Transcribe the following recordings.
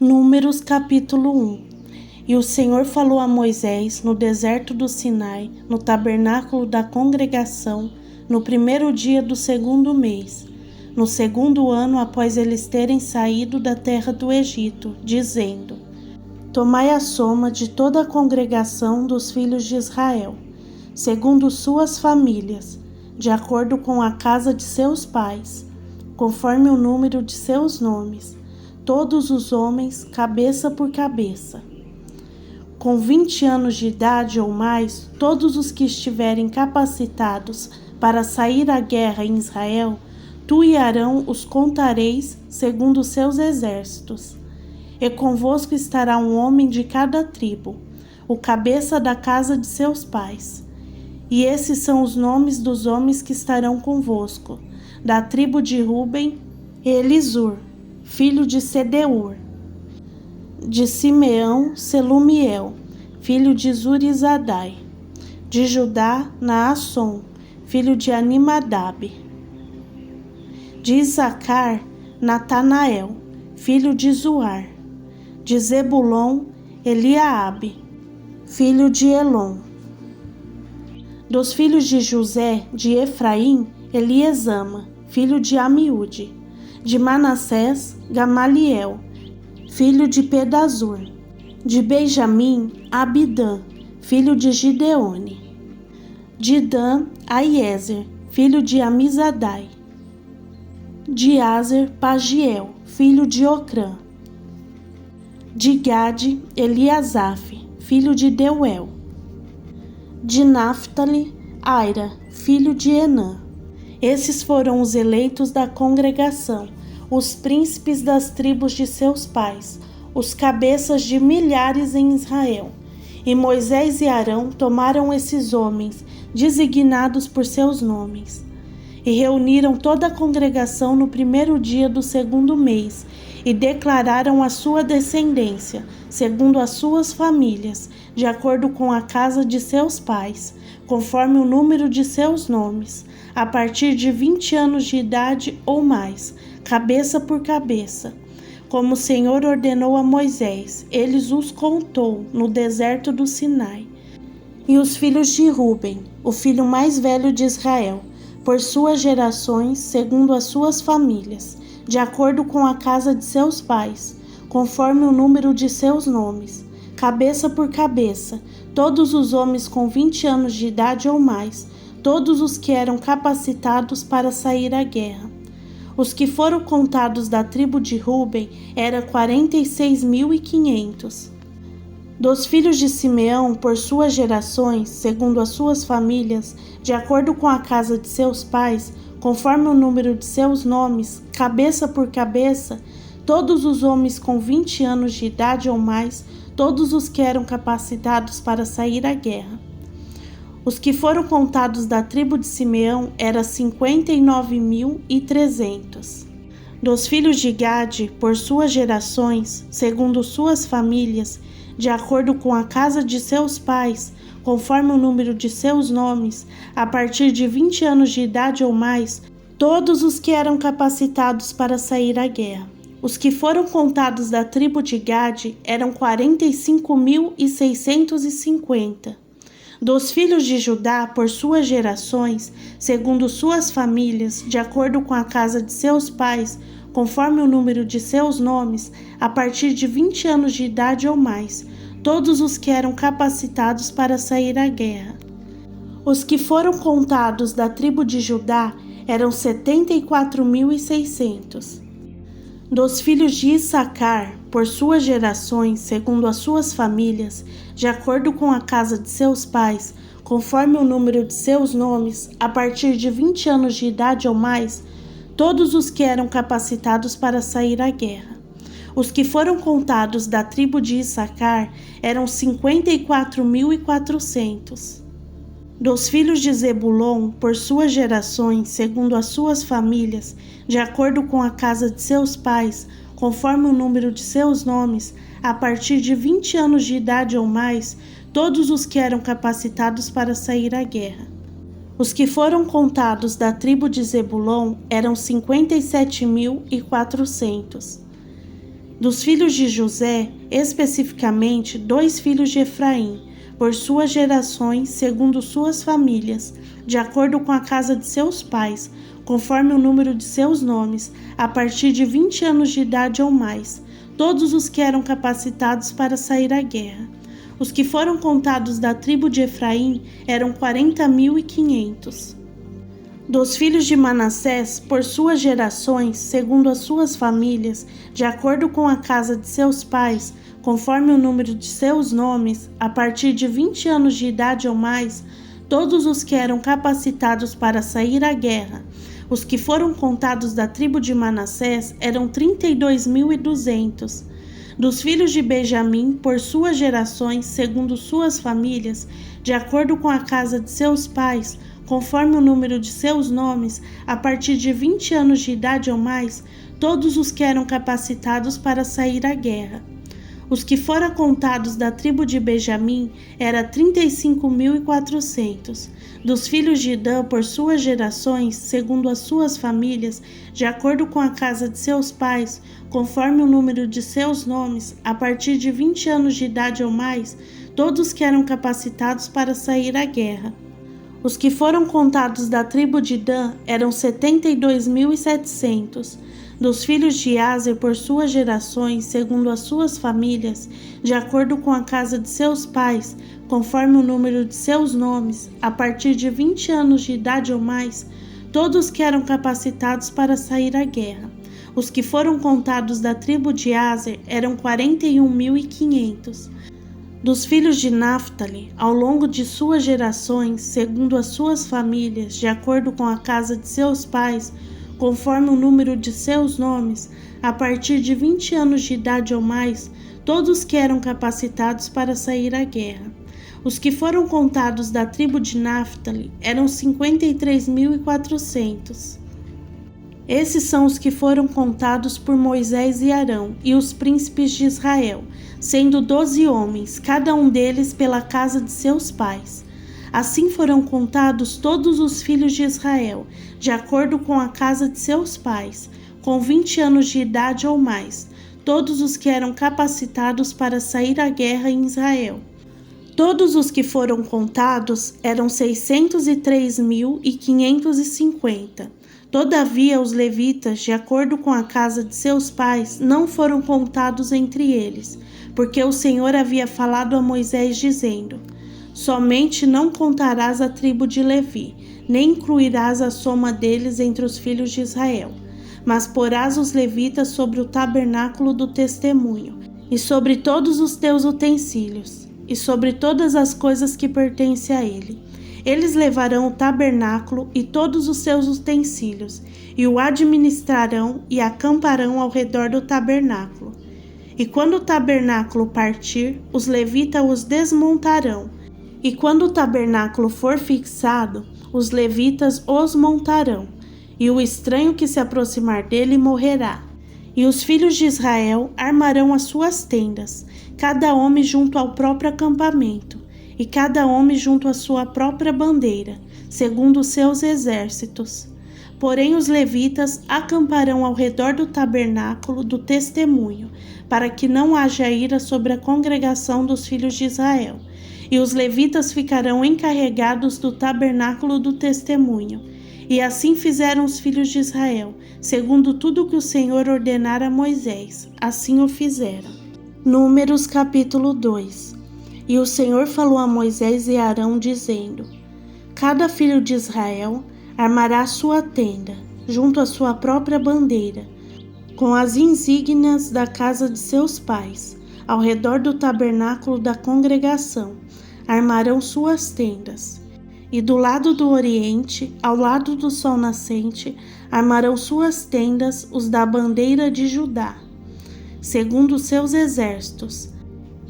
Números capítulo 1. E o Senhor falou a Moisés no deserto do Sinai, no tabernáculo da congregação, no primeiro dia do segundo mês, no segundo ano após eles terem saído da terra do Egito, dizendo: Tomai a soma de toda a congregação dos filhos de Israel, segundo suas famílias, de acordo com a casa de seus pais, conforme o número de seus nomes, todos os homens, cabeça por cabeça. Com 20 anos de idade ou mais, todos os que estiverem capacitados para sair à guerra em Israel, tu e Arão os contareis segundo os seus exércitos. E convosco estará um homem de cada tribo, o cabeça da casa de seus pais. E esses são os nomes dos homens que estarão convosco: da tribo de Ruben, Elisur, filho de Sedeur; de Simeão, Selumiel, filho de Zurizadai; de Judá, Naasson, filho de Animadab; de Isacar, Natanael, filho de Zuar; de Zebulon, Eliaabe, filho de Elon; dos filhos de José, de Efraim, Eliesama, filho de Amiúde; de Manassés, Gamaliel, filho de Pedazur; de Benjamim, Abidã, filho de Gideone; de Dan, Aiezer, filho de Amizadai; de Azer, Pagiel, filho de Ocrã; de Gade, Eliasaf, filho de Deuel; de Naphtali, Aira, filho de Enã. Esses foram os eleitos da congregação, os príncipes das tribos de seus pais, os cabeças de milhares em Israel. E Moisés e Arão tomaram esses homens, designados por seus nomes, e reuniram toda a congregação no primeiro dia do segundo mês, e declararam a sua descendência, segundo as suas famílias, de acordo com a casa de seus pais, conforme o número de seus nomes, a partir de 20 anos de idade ou mais, cabeça por cabeça. Como o Senhor ordenou a Moisés, ele os contou no deserto do Sinai. E os filhos de Ruben, o filho mais velho de Israel, por suas gerações, segundo as suas famílias, de acordo com a casa de seus pais, conforme o número de seus nomes, cabeça por cabeça, todos os homens com 20 anos de idade ou mais, todos os que eram capacitados para sair à guerra. Os que foram contados da tribo de Ruben eram 46.500. Dos filhos de Simeão, por suas gerações, segundo as suas famílias, de acordo com a casa de seus pais, conforme o número de seus nomes, cabeça por cabeça, todos os homens com 20 anos de idade ou mais, todos os que eram capacitados para sair à guerra. Os que foram contados da tribo de Simeão eram 59.300. Dos filhos de Gade, por suas gerações, segundo suas famílias, de acordo com a casa de seus pais, conforme o número de seus nomes, a partir de 20 anos de idade ou mais, todos os que eram capacitados para sair à guerra. Os que foram contados da tribo de Gade eram 45.650. Dos filhos de Judá, por suas gerações, segundo suas famílias, de acordo com a casa de seus pais, conforme o número de seus nomes, a partir de 20 anos de idade ou mais, todos os que eram capacitados para sair à guerra. Os que foram contados da tribo de Judá eram 74.600. Dos filhos de Issacar, por suas gerações, segundo as suas famílias, de acordo com a casa de seus pais, conforme o número de seus nomes, a partir de 20 anos de idade ou mais, todos os que eram capacitados para sair à guerra. Os que foram contados da tribo de Issacar eram 54.400. Dos filhos de Zebulon, por suas gerações, segundo as suas famílias, de acordo com a casa de seus pais, conforme o número de seus nomes, a partir de 20 anos de idade ou mais, todos os que eram capacitados para sair à guerra. Os que foram contados da tribo de Zebulon eram 57.400. Dos filhos de José, especificamente 2 filhos de Efraim, por suas gerações, segundo suas famílias, de acordo com a casa de seus pais, conforme o número de seus nomes, a partir de 20 anos de idade ou mais, todos os que eram capacitados para sair à guerra. Os que foram contados da tribo de Efraim eram 40.500. Dos filhos de Manassés, por suas gerações, segundo as suas famílias, de acordo com a casa de seus pais, conforme o número de seus nomes, a partir de 20 anos de idade ou mais, todos os que eram capacitados para sair à guerra. Os que foram contados da tribo de Manassés eram 32.200. Dos filhos de Benjamim, por suas gerações, segundo suas famílias, de acordo com a casa de seus pais, conforme o número de seus nomes, a partir de 20 anos de idade ou mais, todos os que eram capacitados para sair à guerra. Os que foram contados da tribo de Benjamim eram 35.400. Dos filhos de Dan, por suas gerações, segundo as suas famílias, de acordo com a casa de seus pais, conforme o número de seus nomes, a partir de 20 anos de idade ou mais, todos que eram capacitados para sair à guerra. Os que foram contados da tribo de Dan eram 72.700. Dos filhos de Aser, por suas gerações, segundo as suas famílias, de acordo com a casa de seus pais, conforme o número de seus nomes, a partir de 20 anos de idade ou mais, todos que eram capacitados para sair à guerra. Os que foram contados da tribo de Aser eram 41.500. Dos filhos de Naftali, ao longo de suas gerações, segundo as suas famílias, de acordo com a casa de seus pais, conforme o número de seus nomes, a partir de 20 anos de idade ou mais, todos que eram capacitados para sair à guerra. Os que foram contados da tribo de Naftali eram 53.400. Esses são os que foram contados por Moisés e Arão e os príncipes de Israel, sendo 12 homens, cada um deles pela casa de seus pais. Assim foram contados todos os filhos de Israel, de acordo com a casa de seus pais, com 20 anos de idade ou mais, todos os que eram capacitados para sair à guerra em Israel. Todos os que foram contados eram 603.550. Todavia, os levitas, de acordo com a casa de seus pais, não foram contados entre eles, porque o Senhor havia falado a Moisés, dizendo: somente não contarás a tribo de Levi, nem incluirás a soma deles entre os filhos de Israel, mas porás os levitas sobre o tabernáculo do testemunho, e sobre todos os teus utensílios, e sobre todas as coisas que pertencem a ele. Eles levarão o tabernáculo e todos os seus utensílios, e o administrarão e acamparão ao redor do tabernáculo. E quando o tabernáculo partir, os levitas os desmontarão, e quando o tabernáculo for fixado, os levitas os montarão, e o estranho que se aproximar dele morrerá. E os filhos de Israel armarão as suas tendas, cada homem junto ao próprio acampamento, e cada homem junto à sua própria bandeira, segundo os seus exércitos. Porém os levitas acamparão ao redor do tabernáculo do testemunho, para que não haja ira sobre a congregação dos filhos de Israel. E os levitas ficarão encarregados do tabernáculo do testemunho. E assim fizeram os filhos de Israel, segundo tudo que o Senhor ordenara a Moisés, assim o fizeram. Números capítulo 2. E o Senhor falou a Moisés e Arão, dizendo: cada filho de Israel armará sua tenda, junto à sua própria bandeira, com as insígnias da casa de seus pais, ao redor do tabernáculo da congregação, armarão suas tendas. E do lado do oriente, ao lado do sol nascente, armarão suas tendas os da bandeira de Judá, segundo os seus exércitos.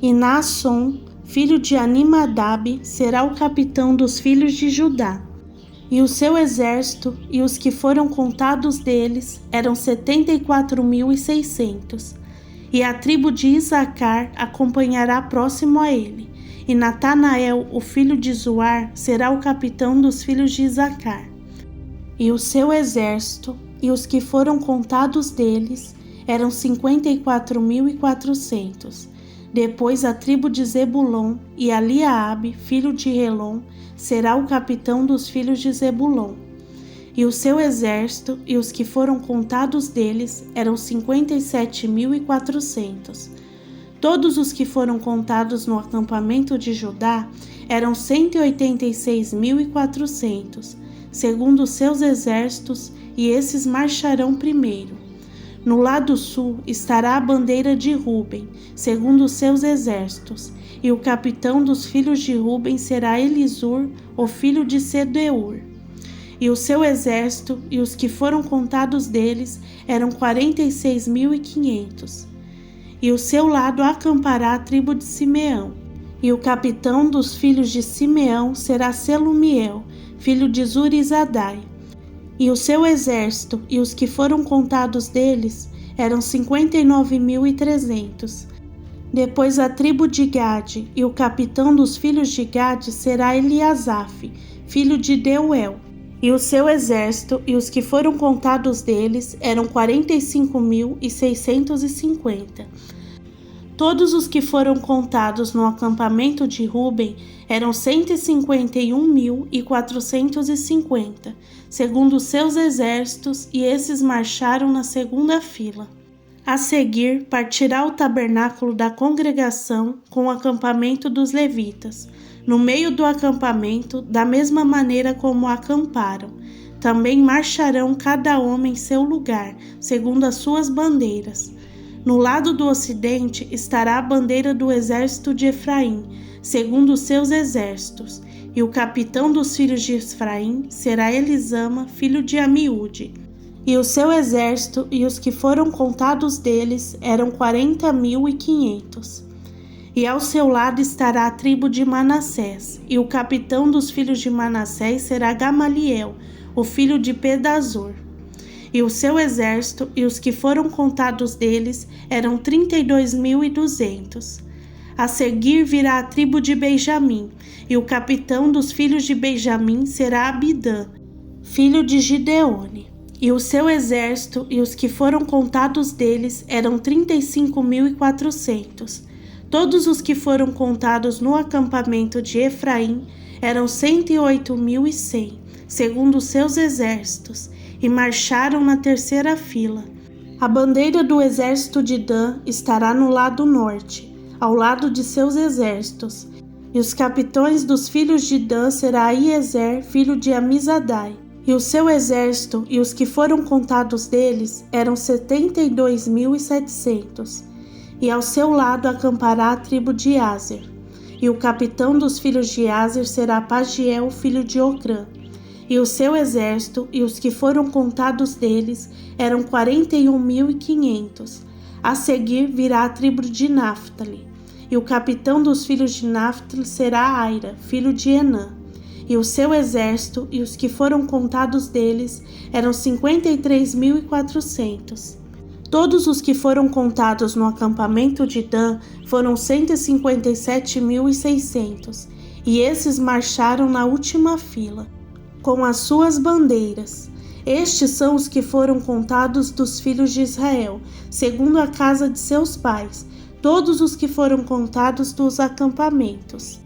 E Naasson, filho de Aminadab, será o capitão dos filhos de Judá. E o seu exército e os que foram contados deles eram 74.600. E a tribo de Isacar acompanhará próximo a ele. E Natanael, o filho de Zuar, será o capitão dos filhos de Isacar. E o seu exército e os que foram contados deles eram 54.400. Depois a tribo de Zebulon, e Eliabe, filho de Helon, será o capitão dos filhos de Zebulon. E o seu exército e os que foram contados deles eram 57.400. Todos os que foram contados no acampamento de Judá eram 186.400, segundo os seus exércitos, e esses marcharão primeiro. No lado sul estará a bandeira de Ruben, segundo os seus exércitos, e o capitão dos filhos de Ruben será Elisur, o filho de Sedeur. E o seu exército e os que foram contados deles eram 46.500. E o seu lado acampará a tribo de Simeão. E o capitão dos filhos de Simeão será Selumiel, filho de Zurizadai. E o seu exército e os que foram contados deles eram 59.300. Depois a tribo de Gade, e o capitão dos filhos de Gade será Eliasaf, filho de Deuel. E o seu exército e os que foram contados deles eram 45.650. Todos os que foram contados no acampamento de Ruben eram 151.450, segundo os seus exércitos, e esses marcharam na segunda fila. A seguir, partirá o tabernáculo da congregação com o acampamento dos levitas, no meio do acampamento, da mesma maneira como acamparam. Também marcharão cada homem em seu lugar, segundo as suas bandeiras. No lado do ocidente estará a bandeira do exército de Efraim, segundo os seus exércitos, e o capitão dos filhos de Efraim será Elisama, filho de Amiúde. E o seu exército e os que foram contados deles eram 40.500. E ao seu lado estará a tribo de Manassés, e o capitão dos filhos de Manassés será Gamaliel, o filho de Pedazur. E o seu exército e os que foram contados deles eram 32.200. A seguir virá a tribo de Benjamim, e o capitão dos filhos de Benjamim será Abidã, filho de Gideone. E o seu exército e os que foram contados deles eram 35.400. Todos os que foram contados no acampamento de Efraim eram 108.100, segundo os seus exércitos, e marcharam na terceira fila. A bandeira do exército de Dan estará no lado norte, ao lado de seus exércitos, e os capitães dos filhos de Dan será Iezer, filho de Amizadai. E o seu exército e os que foram contados deles eram 72.700. E ao seu lado acampará a tribo de Aser. E o capitão dos filhos de Aser será Pagiel, filho de Ocrã. E o seu exército e os que foram contados deles eram 41.500. A seguir virá a tribo de Naphtali. E o capitão dos filhos de Naphtali será Aira, filho de Enã. E o seu exército e os que foram contados deles eram 53.400. Todos os que foram contados no acampamento de Dan foram 157.600, e esses marcharam na última fila, com as suas bandeiras. Estes são os que foram contados dos filhos de Israel, segundo a casa de seus pais, todos os que foram contados dos acampamentos.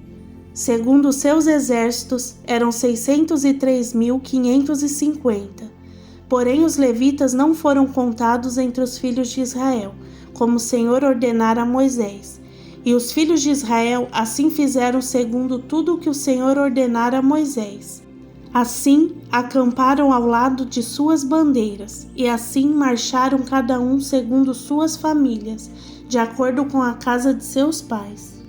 Segundo os seus exércitos, eram 603.550. Porém, os levitas não foram contados entre os filhos de Israel, como o Senhor ordenara a Moisés. E os filhos de Israel assim fizeram segundo tudo o que o Senhor ordenara a Moisés. Assim, acamparam ao lado de suas bandeiras, e assim marcharam cada um segundo suas famílias, de acordo com a casa de seus pais.